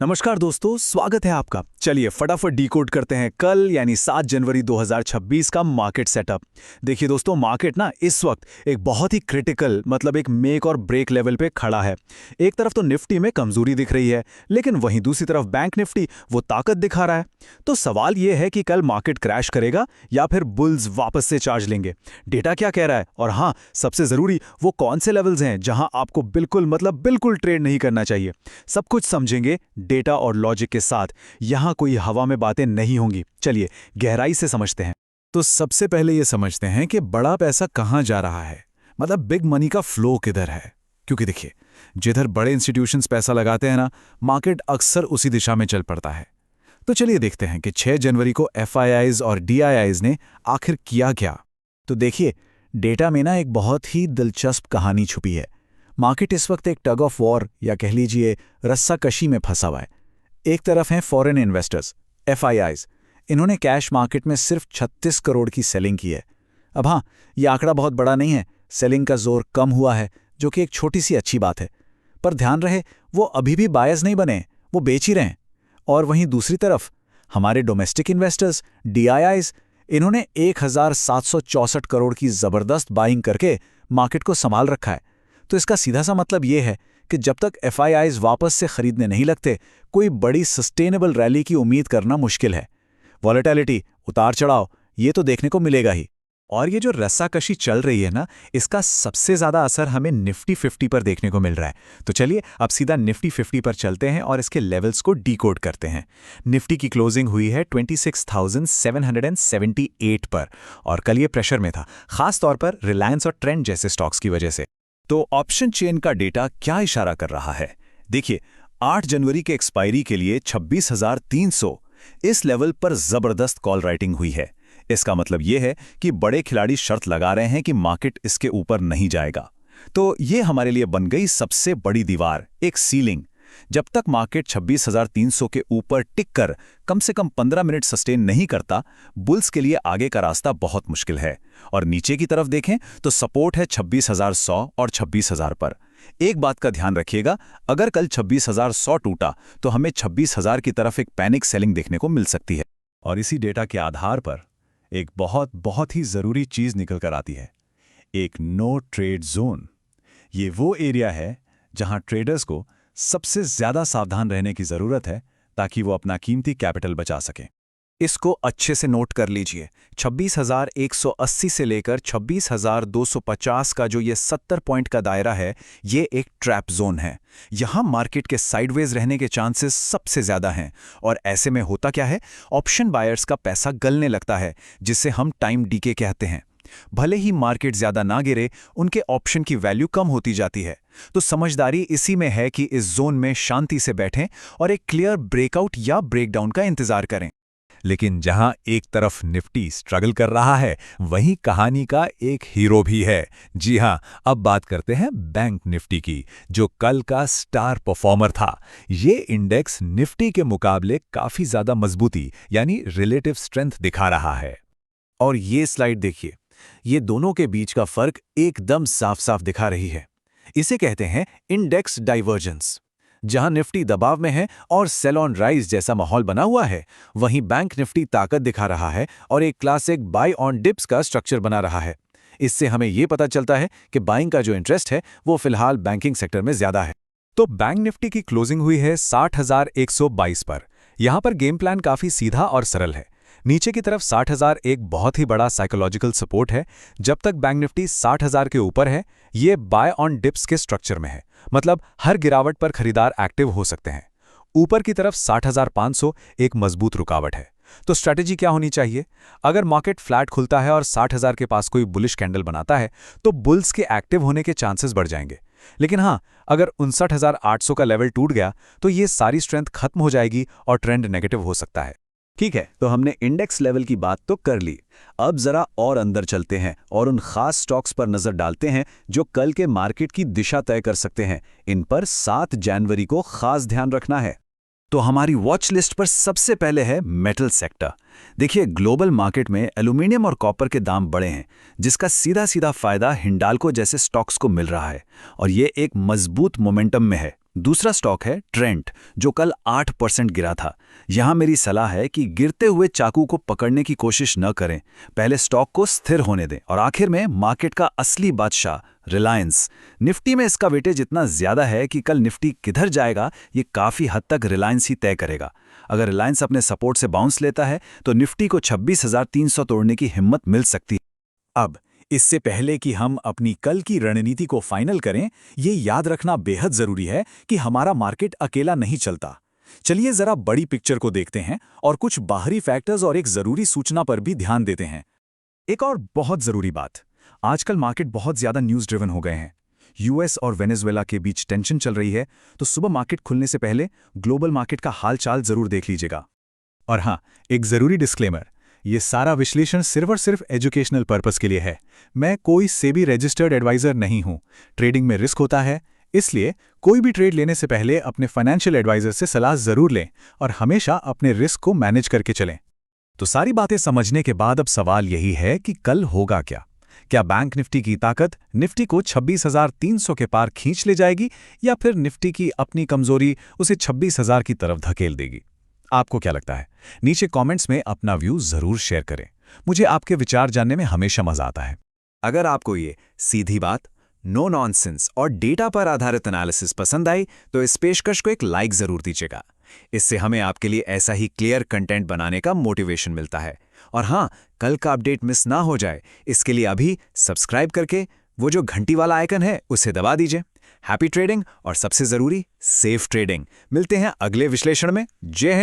नमस्कार दोस्तों, स्वागत है आपका। चलिए फटाफट डीकोड करते हैं कल यानी 7 जनवरी 2026 का मार्केट सेटअप। देखिए दोस्तों, मार्केट ना इस वक्त एक बहुत ही क्रिटिकल मतलब एक मेक और ब्रेक लेवल पे खड़ा है। एक तरफ तो निफ्टी में कमजोरी दिख रही है, लेकिन वहीं दूसरी तरफ बैंक निफ्टी वो ताकत दिखा रहा है। तो सवाल ये है कि कल मार्केट क्रैश करेगा या फिर बुल्स वापस से चार्ज लेंगे। डेटा क्या कह रहा है, और हाँ सबसे जरूरी वो कौन से लेवल्स हैं जहां आपको बिल्कुल ट्रेड नहीं करना चाहिए। सब कुछ समझेंगे डेटा और लॉजिक के साथ। यहां कोई हवा में बातें नहीं होंगी। चलिए गहराई से समझते हैं। तो सबसे पहले ये समझते हैं कि बड़ा पैसा कहाँ जा रहा है, मतलब बिग मनी का फ्लो किधर है। क्योंकि देखिए, जिधर बड़े इंस्टीट्यूशंस पैसा लगाते हैं ना, मार्केट अक्सर उसी दिशा में चल पड़ता है। तो चलिए देखते हैं कि 6 जनवरी को एफआईआईज और डीआईआईज ने आखिर किया क्या। तो देखिए, डेटा में ना एक बहुत ही दिलचस्प कहानी छुपी है। मार्केट इस वक्त एक टग ऑफ वॉर या कह लीजिए रस्साकशी में फंसा हुआ है। एक तरफ हैं फॉरेन इन्वेस्टर्स, एफआईआईज। इन्होंने कैश मार्केट में सिर्फ 36 करोड़ की सेलिंग की है। अब हाँ, ये आंकड़ा बहुत बड़ा नहीं है, सेलिंग का जोर कम हुआ है, जो कि एक छोटी सी अच्छी बात है। पर ध्यान रहे, वो अभी भी बायर्स नहीं बने, वो बेच ही रहे हैं। और वहीं दूसरी तरफ हमारे डोमेस्टिक इन्वेस्टर्स, डीआईआईज, इन्होंने 1764 करोड़ की जबरदस्त बाइंग करके मार्केट को संभाल रखा है। तो इसका सीधा सा मतलब यह है कि जब तक एफआईआईज वापस से खरीदने नहीं लगते, कोई बड़ी सस्टेनेबल रैली की उम्मीद करना मुश्किल है। वॉलेटिलिटी, उतार चढ़ाव, ये तो देखने को मिलेगा ही। और ये जो रस्साकशी चल रही है ना, इसका सबसे ज्यादा असर हमें निफ्टी 50 पर देखने को मिल रहा है। तो चलिए अब सीधा निफ्टी 50 पर चलते हैं और इसके लेवल्स को डीकोड करते हैं। निफ्टी की क्लोजिंग हुई है 26,778 पर, और कल ये प्रेशर में था, खास तौर पर रिलायंस और ट्रेंड जैसे स्टॉक्स की वजह से। तो ऑप्शन चेन का डेटा क्या इशारा कर रहा है? देखिए, 8 जनवरी के एक्सपायरी के लिए 26,300 इस लेवल पर जबरदस्त कॉल राइटिंग हुई है। इसका मतलब यह है कि बड़े खिलाड़ी शर्त लगा रहे हैं कि मार्केट इसके ऊपर नहीं जाएगा। तो यह हमारे लिए बन गई सबसे बड़ी दीवार, एक सीलिंग। जब तक मार्केट 26,300 के ऊपर टिक कर कम से कम 15 मिनट सस्टेन नहीं करता, बुल्स के लिए आगे का रास्ता बहुत मुश्किल है। और नीचे की तरफ देखें तो सपोर्ट है 26,100 और 26,000 पर। एक बात का ध्यान रखिएगा, अगर कल 26,100 टूटा तो हमें 26,000 की तरफ एक पैनिक सेलिंग देखने को मिल सकती है। और इसी डेटा के आधार पर एक बहुत ही जरूरी चीज निकल कर आती है, एक नो ट्रेड जोन। ये वो एरिया है जहां ट्रेडर्स को सबसे ज्यादा सावधान रहने की जरूरत है, ताकि वो अपना कीमती कैपिटल बचा सकें। इसको अच्छे से नोट कर लीजिए। 26,180 से लेकर 26,250 का जो ये 70 पॉइंट का दायरा है, ये एक ट्रैप जोन है। यहां मार्केट के साइडवेज रहने के चांसेस सबसे ज्यादा हैं। और ऐसे में होता क्या है, ऑप्शन बायर्स का पैसा गलने लगता है, जिसे हम टाइम डीके कहते हैं। भले ही मार्केट ज्यादा ना गिरे, उनके ऑप्शन की वैल्यू कम होती जाती है। तो समझदारी इसी में है कि इस जोन में शांति से बैठें और एक क्लियर ब्रेकआउट या ब्रेकडाउन का इंतजार करें। लेकिन जहां एक तरफ निफ्टी स्ट्रगल कर रहा है, वहीं कहानी का एक हीरो भी है। जी हां, अब बात करते हैं बैंक निफ्टी की, जो कल का स्टार परफॉर्मर था। ये इंडेक्स निफ्टी के मुकाबले काफी ज्यादा मजबूती यानी रिलेटिव स्ट्रेंथ दिखा रहा है। और ये स्लाइड देखिए, ये दोनों के बीच का फर्क एकदम साफ साफ दिखा रही है। इसे कहते हैं इंडेक्स डाइवर्जेंस। जहां निफ्टी दबाव में है और सेल ऑन राइज जैसा माहौल बना हुआ है, वहीं बैंक निफ्टी ताकत दिखा रहा है और एक क्लासिक बाय ऑन डिप्स का स्ट्रक्चर बना रहा है। इससे हमें यह पता चलता है कि बाइंग का जो इंटरेस्ट है वो फिलहाल बैंकिंग सेक्टर में ज्यादा है। तो बैंक निफ्टी की क्लोजिंग हुई है 60,122 पर। यहां पर गेम प्लान काफी सीधा और सरल है। नीचे की तरफ 60,000 एक बहुत ही बड़ा साइकोलॉजिकल सपोर्ट है। जब तक बैंक निफ्टी 60,000 के ऊपर है, ये बाय ऑन डिप्स के स्ट्रक्चर में है, मतलब हर गिरावट पर खरीदार एक्टिव हो सकते हैं। ऊपर की तरफ 60,500 एक मजबूत रुकावट है। तो स्ट्रैटेजी क्या होनी चाहिए? अगर मार्केट फ्लैट खुलता है और 60,000 के पास कोई बुलिश कैंडल बनाता है, तो बुल्स के एक्टिव होने के चांसेस बढ़ जाएंगे। लेकिन हाँ, अगर 59,800 का लेवल टूट गया, तो ये सारी स्ट्रेंथ खत्म हो जाएगी और ट्रेंड नेगेटिव हो सकता है। ठीक है, तो हमने इंडेक्स लेवल की बात तो कर ली। अब जरा और अंदर चलते हैं और उन खास स्टॉक्स पर नजर डालते हैं जो कल के मार्केट की दिशा तय कर सकते हैं। इन पर 7 जनवरी को खास ध्यान रखना है। तो हमारी वॉच लिस्ट पर सबसे पहले है मेटल सेक्टर। देखिए, ग्लोबल मार्केट में एल्यूमिनियम और कॉपर के दाम बढ़े हैं, जिसका सीधा सीधा फायदा हिंडाल्को जैसे स्टॉक्स को मिल रहा है, और ये एक मजबूत मोमेंटम में है। दूसरा स्टॉक है ट्रेंट, जो कल 8% गिरा था। यहां मेरी सलाह है कि गिरते हुए चाकू को पकड़ने की कोशिश न करें, पहले स्टॉक को स्थिर होने दें। और आखिर में मार्केट का असली बादशाह रिलायंस। निफ्टी में इसका वेटेज इतना ज्यादा है कि कल निफ्टी किधर जाएगा ये काफी हद तक रिलायंस ही तय करेगा। अगर रिलायंस अपने सपोर्ट से बाउंस लेता है तो निफ्टी को 26,300 तोड़ने की हिम्मत मिल सकती है। अब इससे पहले कि हम अपनी कल की रणनीति को फाइनल करें, ये याद रखना बेहद जरूरी है कि हमारा मार्केट अकेला नहीं चलता। चलिए जरा बड़ी पिक्चर को देखते हैं और कुछ बाहरी फैक्टर्स और एक जरूरी सूचना पर भी ध्यान देते हैं। एक और बहुत जरूरी बात, आजकल मार्केट बहुत ज्यादा न्यूज ड्रिवन हो गए हैं। यूएस और वेनेजुएला के बीच टेंशन चल रही है, तो सुबह मार्केट खुलने से पहले ग्लोबल मार्केट का हालचाल जरूर देख लीजिएगा। और हाँ, एक जरूरी डिस्क्लेमर, ये सारा विश्लेषण सिर्फ और सिर्फ एजुकेशनल पर्पस के लिए है। मैं कोई सेबी रजिस्टर्ड एडवाइजर नहीं हूं। ट्रेडिंग में रिस्क होता है, इसलिए कोई भी ट्रेड लेने से पहले अपने फाइनेंशियल एडवाइजर से सलाह जरूर लें और हमेशा अपने रिस्क को मैनेज करके चलें। तो सारी बातें समझने के बाद अब सवाल यही है कि कल होगा क्या? क्या बैंक निफ्टी की ताकत निफ्टी को 26,300 के पार खींच ले जाएगी, या फिर निफ्टी की अपनी कमजोरी उसे 26,000 की तरफ धकेल देगी? आपको क्या लगता है? नीचे कमेंट्स में अपना व्यू जरूर शेयर करें। मुझे आपके विचार जानने में हमेशा मजा आता है। अगर आपको ये सीधी बात, नो नॉनसेंस और डेटा पर आधारित एनालिसिस पसंद आई तो इस पेशकश को एक लाइक जरूर दीजिएगा। इससे हमें आपके लिए ऐसा ही क्लियर कंटेंट बनाने का मोटिवेशन मिलता है। और हाँ, कल का अपडेट मिस ना हो जाए, इसके लिए अभी सब्सक्राइब करके वो जो घंटी वाला आइकन है उसे दबा दीजिए। हैप्पी ट्रेडिंग और सबसे जरूरी सेफ ट्रेडिंग। मिलते हैं अगले विश्लेषण में। जय हिंद।